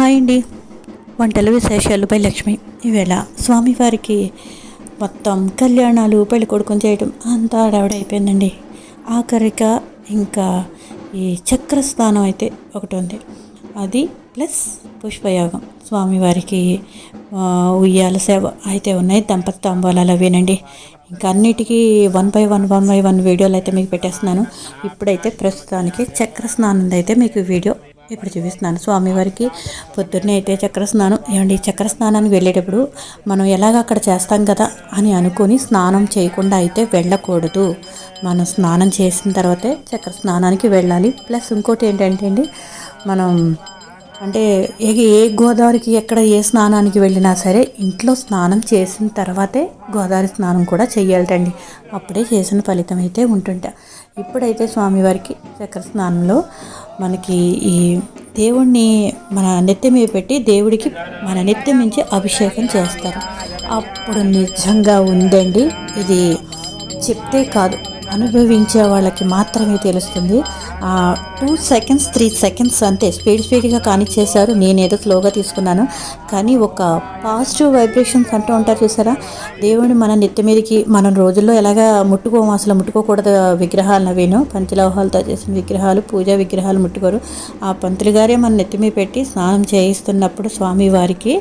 Hi అండి. వంటల విశేషాలు బై లక్ష్మి. ఈవేళ స్వామివారికి మొత్తం కళ్యాణాలు పెళ్లి కొడుకుని చేయడం అంతా హడావిడైపోయిందండి. ఆఖరిక ఇంకా ఈ చక్ర స్నానం అయితే ఒకటి ఉంది. అది ప్లస్ పుష్పయాగం. స్వామివారికి ఉయ్యాల సేవ అయితే ఉన్నాయి. దంపతి తాంబూలాలు అవేనండి. ఇంకా అన్నిటికీ వన్ బై వన్ వీడియోలు అయితే మీకు పెట్టేస్తున్నాను. ఇప్పుడైతే ప్రస్తుతానికి చక్ర స్నానం అయితే మీకు వీడియో ఇప్పుడు చూపిస్తున్నాను. స్వామివారికి పొద్దున్నే అయితే చక్ర స్నానం. ఏమండి, చక్ర స్నానానికి వెళ్ళేటప్పుడు మనం ఎలాగ అక్కడ చేస్తాం కదా అని అనుకొని స్నానం చేయకుండా అయితే వెళ్ళకూడదు. మనం స్నానం చేసిన తర్వాతే చక్ర స్నానానికి వెళ్ళాలి. ప్లస్ ఇంకోటి ఏంటంటే అండి, మనం అంటే ఏ గోదావరికి ఎక్కడ ఏ స్నానానికి వెళ్ళినా సరే ఇంట్లో స్నానం చేసిన తర్వాతే గోదావరి స్నానం కూడా చెయ్యాలటండి. అప్పుడే చేసిన ఫలితం అయితే ఉంటుంట. ఇప్పుడైతే స్వామివారికి చక్ర స్నానంలో మనకి ఈ దేవుణ్ణి మన నెత్తి మీద పెట్టి దేవుడికి మన నెత్తి మించి అభిషేకం చేస్తారు. అప్పుడు నిజంగా ఉందండి, ఇది చెప్తే కాదు, అనుభవించే వాళ్ళకి మాత్రమే తెలుస్తుంది. 2 సెకండ్స్ 3 సెకండ్స్ అంతే స్పీడ్గా కానిచ్చేశారు. నేనేదో స్లోగా తీసుకున్నాను, కానీ ఒక పాజిటివ్ వైబ్రేషన్స్ అంటూ ఉంటారు చూసారా. దేవుడు మన నెత్తి మీదకి మనం రోజుల్లో ఎలాగా ముట్టుకోము, అసలు ముట్టుకోకూడదు విగ్రహాలు. నవేను పంచలోహాలతో చేసిన విగ్రహాలు, పూజా విగ్రహాలు ముట్టుకోరు. ఆ పంతులు గారే మన నెత్తి మీద పెట్టి స్నానం చేయిస్తున్నప్పుడు స్వామివారికి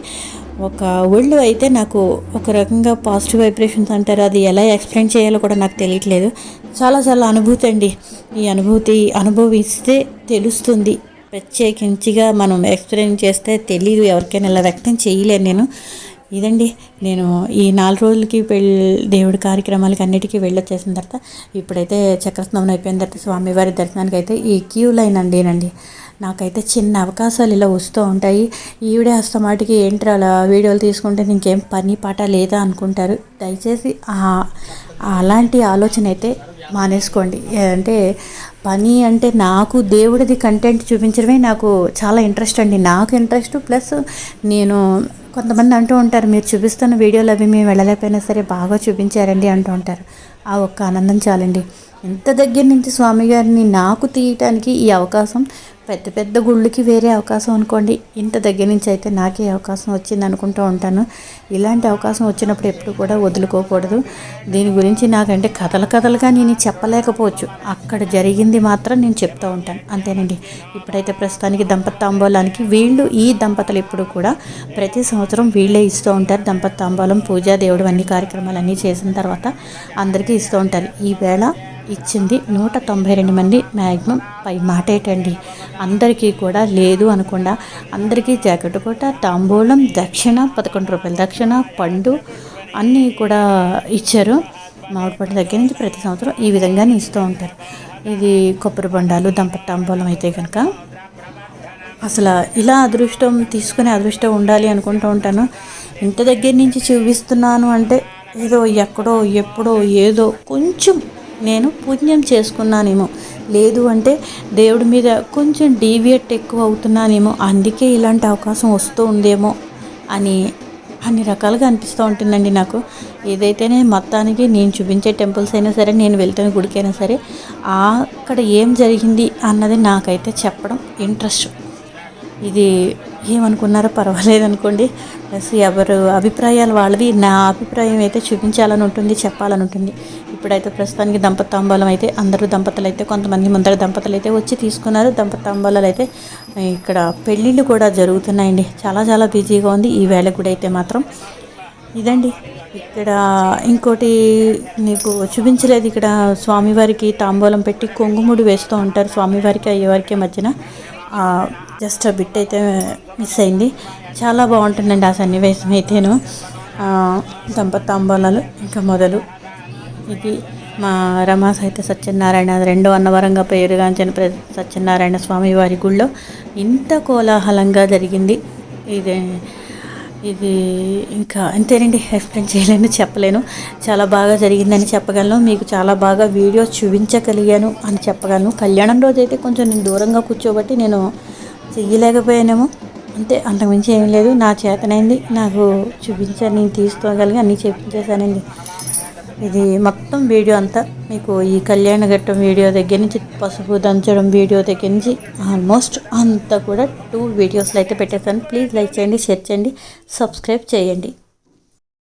ఒక ఒళ్ళు అయితే నాకు ఒక రకంగా పాజిటివ్ వైబ్రేషన్స్ అంటారు. అది ఎలా ఎక్స్ప్లెయిన్ చేయాలో కూడా నాకు తెలియట్లేదు. చాలా చాలా అనుభూతి అండి. ఈ అనుభూతి అనుభవిస్తే తెలుస్తుంది. ప్రత్యేకించిగా మనం ఎక్స్ప్లెయిన్ చేస్తే తెలియదు ఎవరికైనా, ఇలా వ్యక్తం చేయలేను నేను. ఇదండి, నేను ఈ 4 రోజులకి దేవుడి కార్యక్రమాలకి అన్నిటికీ వెళ్ళొచ్చేసిన తర్వాత ఇప్పుడైతే చక్రస్నానం అయిపోయిన తర్వాత స్వామివారి దర్శనానికి అయితే ఈ క్యూ లైన్ అండి. నాకైతే చిన్న అవకాశాలు ఇలా వస్తూ ఉంటాయి. ఈవిడే అస్తమాటికి ఏంట్రా అలా వీడియోలు తీసుకుంటే ఇంకేం పని పాట లేదా అనుకుంటారు. దయచేసి అలాంటి ఆలోచన అయితే మానేసుకోండి. అంటే పని అంటే నాకు దేవుడిది కంటెంట్ చూపించడమే నాకు చాలా ఇంట్రెస్ట్ అండి. నాకు ఇంట్రెస్ట్ ప్లస్ నేను కొంతమంది అంటూ ఉంటారు, మీరు చూపిస్తున్న వీడియోలు అవి మేము వెళ్ళలేకపోయినా సరే బాగా చూపించారండి అంటూ ఉంటారు. ఆ ఒక్క ఆనందం చాలండి. ఇంత దగ్గర నుంచి స్వామి గారిని నాకు తీయటానికి ఈ అవకాశం పెద్ద పెద్ద గుళ్ళకి వేరే అవకాశం అనుకోండి, ఇంత దగ్గర నుంచి అయితే నాకే అవకాశం వచ్చింది అనుకుంటూ ఉంటాను. ఇలాంటి అవకాశం వచ్చినప్పుడు ఎప్పుడు కూడా వదులుకోకూడదు. దీని గురించి నాకంటే కథలుగా నేను చెప్పలేకపోవచ్చు, అక్కడ జరిగింది మాత్రం నేను చెప్తూ ఉంటాను, అంతేనండి. ఇప్పుడైతే ప్రస్తుతానికి దంపతి తాంబూలానికి ఈ దంపతులు ఇప్పుడు కూడా ప్రతి సంవత్సరం వీళ్ళే ఇస్తూ ఉంటారు. దంపతి తాంబూలం, పూజ, దేవుడు అన్ని కార్యక్రమాలన్నీ చేసిన తర్వాత అందరికీ ఇస్తూ ఉంటారు. ఈవేళ ఇచ్చింది 192 మంది. మ్యాక్సిమం పై మాట ఏంటండి, అందరికీ కూడా లేదు అనకుండా అందరికీ జాకెట్ పూట, తాంబూలం, దక్షిణ 11 రూపాయల దక్షిణ, పండు అన్నీ కూడా ఇచ్చారు. మామిడి పండు దగ్గర నుంచి ప్రతి సంవత్సరం ఈ విధంగానే ఇస్తూ ఉంటారు. ఇది కొబ్బరి బొండాలు, దంపతి తాంబూలం అయితే కనుక అసలు ఇలా అదృష్టం తీసుకునే అదృష్టం ఉండాలి అనుకుంటూ ఉంటాను. ఇంత దగ్గర నుంచి చూపిస్తున్నాను అంటే ఏదో ఎక్కడో ఎప్పుడో ఏదో కొంచెం నేను పుణ్యం చేసుకున్నానేమో, లేదు అంటే దేవుడి మీద కొంచెం డీవియేట్ ఎక్కువ అవుతున్నానేమో, అందుకే ఇలాంటి అవకాశం వస్తూ ఉందేమో అని అన్ని రకాలుగా అనిపిస్తూ ఉంటుందండి నాకు. ఏదైతేనే మొత్తానికి నేను చూపించే టెంపుల్స్ అయినా సరే, నేను వెళ్తున్న గుడికైనా సరే, అక్కడ ఏం జరిగింది అన్నది నాకైతే చెప్పడం ఇంట్రెస్ట్. ఇది ఏమనుకున్నారో పర్వాలేదు అనుకోండి. ప్లస్ ఎవరు అభిప్రాయాలు వాళ్ళవి. నా అభిప్రాయం అయితే చూపించాలని ఉంటుంది, చెప్పాలని ఉంటుంది. ఇప్పుడైతే ప్రస్తుతానికి దంపతి తాంబూలం అయితే అందరూ దంపతులు అయితే కొంతమంది ముందర దంపతులు అయితే వచ్చి తీసుకున్నారు. దంపతి తాంబూలాలు అయితే ఇక్కడ పెళ్ళిళ్ళు కూడా జరుగుతున్నాయండి. చాలా చాలా బిజీగా ఉంది ఈ వేళ కూడా అయితే మాత్రం. ఇదండి, ఇక్కడ ఇంకోటి నీకు చూపించలేదు. ఇక్కడ స్వామివారికి తాంబూలం పెట్టి కొంగుముడి వేస్తూ ఉంటారు. స్వామివారికి అయ్యేవారికి మధ్యన జస్ట్ ఆ బిట్ అయితే మిస్ అయింది. చాలా బాగుంటుందండి ఆ సన్నివేశం అయితేను. దంపతి తాంబూలాలు ఇంకా మొదలు. ఇది మా రమా సహిత సత్యనారాయణ, 2వ అన్నవరంగా పేరుగాంచిన సత్యనారాయణ స్వామి వారి గుళ్ళో ఇంత కోలాహలంగా జరిగింది. ఇది ఇంకా అంతేనండి, ఎక్స్ప్లెయిన్ చేయలేను, చెప్పలేను. చాలా బాగా జరిగిందని చెప్పగలను, మీకు చాలా బాగా వీడియో చూపించగలిగాను అని చెప్పగలను. కళ్యాణం రోజు అయితే కొంచెం నేను దూరంగా కూర్చోబట్టి నేను చెయ్యలేకపోయానేమో, అంతే, అంతకుమించి ఏం లేదు. నా చేతనైంది నాకు చూపించాను, నేను తీసుకోగలిగి అన్నీ చూపించేశానండి. ఇది మొత్తం వీడియో అంతా మీకు ఈ కళ్యాణ ఘట్టం వీడియో దగ్గర నుంచి పసుపు దంచడం వీడియో దగ్గర నుంచి ఆల్మోస్ట్ అంతా కూడా 2 వీడియోస్లో అయితే పెట్టేస్తాను. ప్లీజ్ లైక్ చేయండి, షేర్ చేయండి, సబ్స్క్రైబ్ చేయండి.